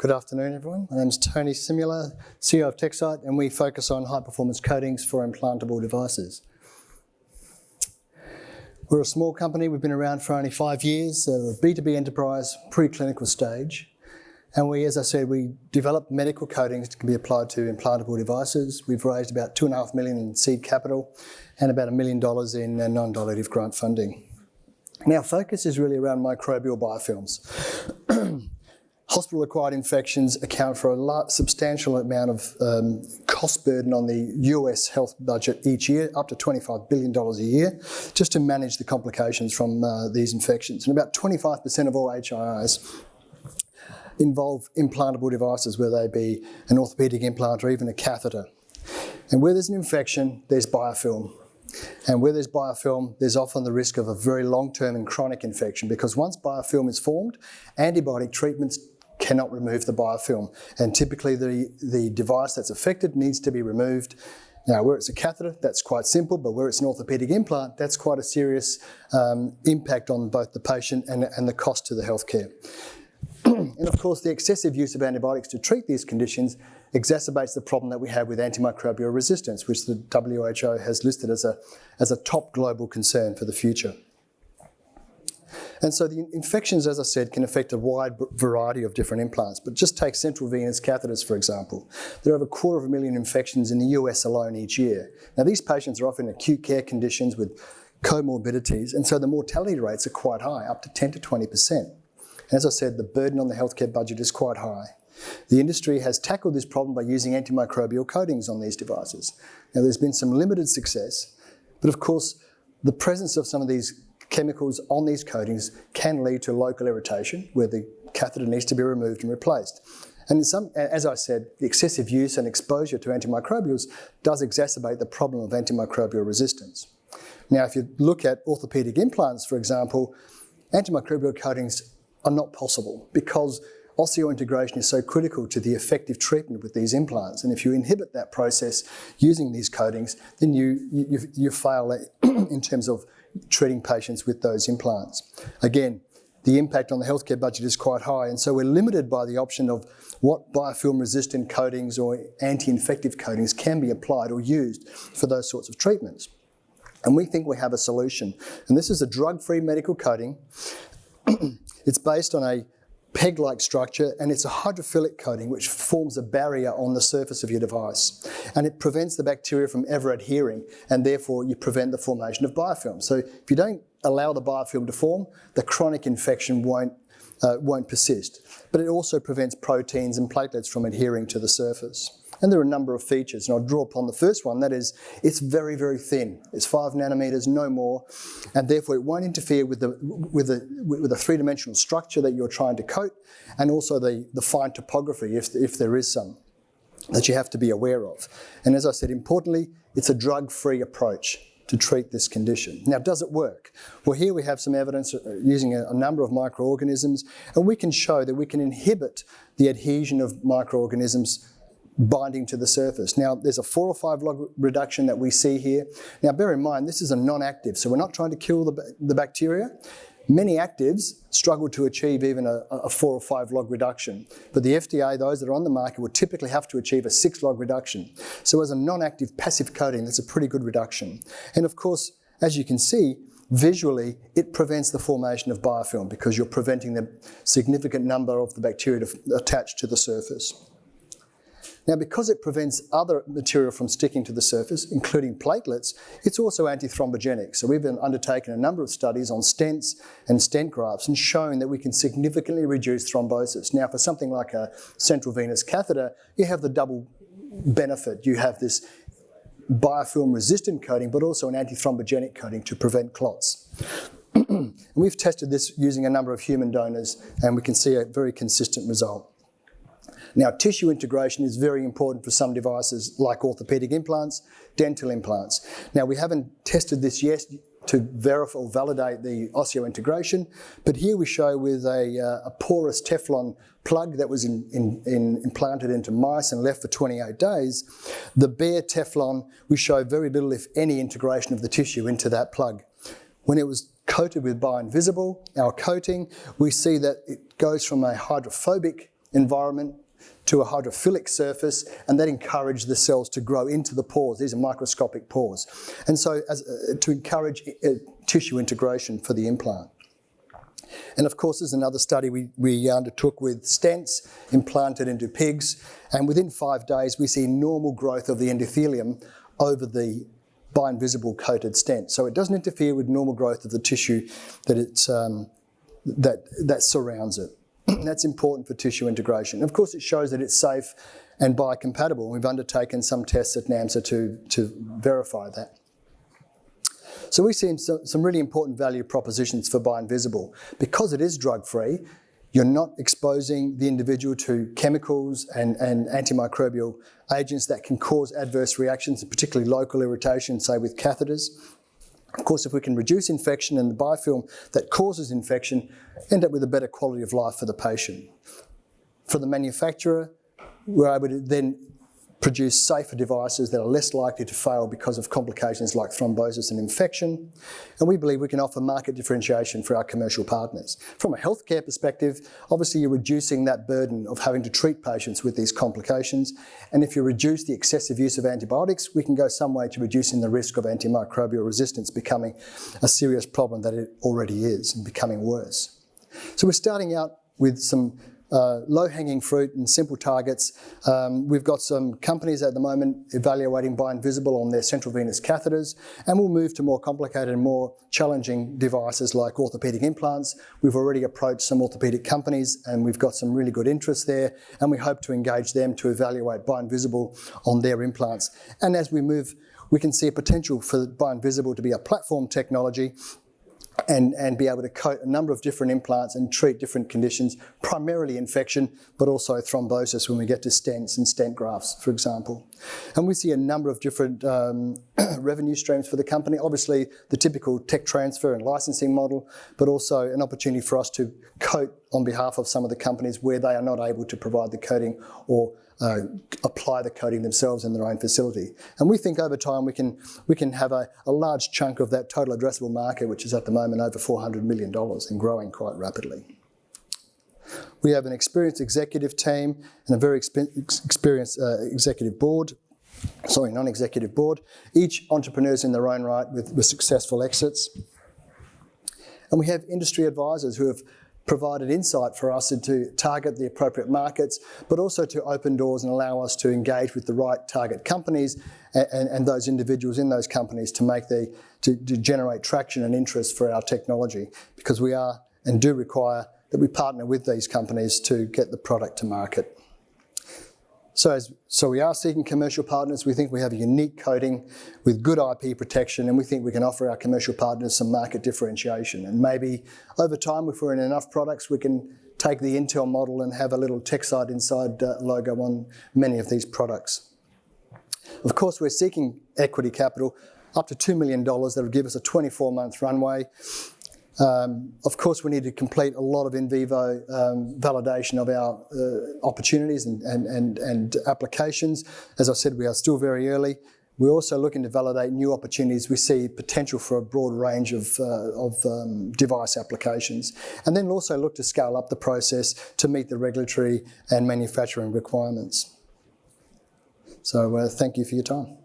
Good afternoon, everyone. My name is Tony Simula, CEO of TekCyte, and we focus on high-performance coatings for implantable devices. We're a small company. We've been around for only 5 years, a B2B enterprise, preclinical stage. And we, as I said, we develop medical coatings that can be applied to implantable devices. We've raised about $2.5 million in seed capital and about $1 million in non-dilutive grant funding. Now, our focus is really around microbial biofilms. Hospital-acquired infections account for a substantial amount of cost burden on the US health budget each year, up to $25 billion a year, just to manage the complications from these infections. And about 25% of all HIIs involve implantable devices, whether they be an orthopaedic implant or even a catheter. And where there's an infection, there's biofilm. And where there's biofilm, there's often the risk of a very long-term and chronic infection, because once biofilm is formed, antibiotic treatments cannot remove the biofilm. And typically the device that's affected needs to be removed. Now, where it's a catheter, that's quite simple, but where it's an orthopaedic implant, that's quite a serious impact on both the patient and the cost to the healthcare. And of course, the excessive use of antibiotics to treat these conditions exacerbates the problem that we have with antimicrobial resistance, which the WHO has listed as a top global concern for the future. And so the infections, as I said, can affect a wide variety of different implants, but just take central venous catheters, for example. There are over 250,000 infections in the US alone each year. Now, these patients are often in acute care conditions with comorbidities, and so the mortality rates are quite high, up to 10 to 20%. As I said, the burden on the healthcare budget is quite high. The industry has tackled this problem by using antimicrobial coatings on these devices. Now, there's been some limited success, but of course, the presence of some of these chemicals on these coatings can lead to local irritation, where the catheter needs to be removed and replaced. And as I said, the excessive use and exposure to antimicrobials does exacerbate the problem of antimicrobial resistance. Now, if you look at orthopaedic implants, for example, antimicrobial coatings are not possible because osseointegration is so critical to the effective treatment with these implants. And if you inhibit that process using these coatings, then you fail in terms of treating patients with those implants. Again, the impact on the healthcare budget is quite high, and so we're limited by the option of what biofilm-resistant coatings or anti-infective coatings can be applied or used for those sorts of treatments. And we think we have a solution. And this is a drug-free medical coating. It's based on a peg-like structure, and it's a hydrophilic coating which forms a barrier on the surface of your device. And it prevents the bacteria from ever adhering, and therefore you prevent the formation of biofilm. So if you don't allow the biofilm to form, the chronic infection won't persist. But it also prevents proteins and platelets from adhering to the surface. And there are a number of features, and I'll draw upon the first one. That is, it's very, very thin. It's 5 nanometers, no more, and therefore it won't interfere with the three-dimensional structure that you're trying to coat, and also the fine topography, if there is some, that you have to be aware of. And as I said, importantly, it's a drug-free approach to treat this condition. Now, does it work? Well, here we have some evidence using a number of microorganisms, and we can show that we can inhibit the adhesion of microorganisms binding to the surface. Now, there's a 4 or 5 log reduction that we see here. Now, bear in mind, this is a non-active, so we're not trying to kill the bacteria. Many actives struggle to achieve even a 4 or 5 log reduction, but the FDA, those that are on the market, would typically have to achieve a 6 log reduction. So as a non-active passive coating, that's a pretty good reduction. And of course, as you can see, visually, it prevents the formation of biofilm because you're preventing the significant number of the bacteria to attach to the surface. Now, because it prevents other material from sticking to the surface, including platelets, it's also antithrombogenic. So we've been undertaking a number of studies on stents and stent grafts and shown that we can significantly reduce thrombosis. Now, for something like a central venous catheter, you have the double benefit. You have this biofilm-resistant coating, but also an antithrombogenic coating to prevent clots. And we've tested this using a number of human donors, and we can see a very consistent result. Now, tissue integration is very important for some devices like orthopaedic implants, dental implants. Now, we haven't tested this yet to verify or validate the osseointegration, but here we show with a porous Teflon plug that was implanted into mice and left for 28 days, the bare Teflon, we show very little, if any, integration of the tissue into that plug. When it was coated with Bioinvisible, our coating, we see that it goes from a hydrophobic environment to a hydrophilic surface, and that encouraged the cells to grow into the pores. These are microscopic pores. And so to encourage tissue integration for the implant. And of course, there's another study we undertook with stents implanted into pigs, and within 5 days we see normal growth of the endothelium over the bioinvisible coated stent. So it doesn't interfere with normal growth of the tissue that surrounds it. That's important for tissue integration. Of course, it shows that it's safe and biocompatible. We've undertaken some tests at NAMSA to verify that. So we see some really important value propositions for bioinvisible. Because it is drug-free, you're not exposing the individual to chemicals and antimicrobial agents that can cause adverse reactions, particularly local irritation, say with catheters. Of course, if we can reduce infection and the biofilm that causes infection, end up with a better quality of life for the patient. For the manufacturer, we're able to then produce safer devices that are less likely to fail because of complications like thrombosis and infection. And we believe we can offer market differentiation for our commercial partners. From a healthcare perspective, obviously you're reducing that burden of having to treat patients with these complications. And if you reduce the excessive use of antibiotics, we can go some way to reducing the risk of antimicrobial resistance becoming a serious problem that it already is and becoming worse. So we're starting out with some low-hanging fruit and simple targets. We've got some companies at the moment evaluating bioinvisible on their central venous catheters, and we'll move to more complicated and more challenging devices like orthopaedic implants. We've already approached some orthopaedic companies and we've got some really good interest there, and we hope to engage them to evaluate bioinvisible on their implants. And as we move, we can see a potential for bioinvisible to be a platform technology and be able to coat a number of different implants and treat different conditions, primarily infection, but also thrombosis when we get to stents and stent grafts, for example. And we see a number of different revenue streams for the company. Obviously, the typical tech transfer and licensing model, but also an opportunity for us to coat on behalf of some of the companies where they are not able to provide the coating or apply the coating themselves in their own facility. And we think over time we can have a large chunk of that total addressable market, which is at the moment over $400 million and growing quite rapidly. We have an experienced executive team and a very experienced non-executive board, each entrepreneurs in their own right with successful exits. And we have industry advisors who have provided insight for us to target the appropriate markets, but also to open doors and allow us to engage with the right target companies and those individuals in those companies to generate traction and interest for our technology, because we are and do require that we partner with these companies to get the product to market. So we are seeking commercial partners. We think we have a unique coating with good IP protection, and we think we can offer our commercial partners some market differentiation. And maybe over time, if we're in enough products, we can take the Intel model and have a little TekCyte inside logo on many of these products. Of course, we're seeking equity capital up to $2 million that will give us a 24-month runway. Of course, we need to complete a lot of in vivo validation of our opportunities and applications. As I said, we are still very early. We're also looking to validate new opportunities. We see potential for a broad range of device applications. And then also look to scale up the process to meet the regulatory and manufacturing requirements. So thank you for your time.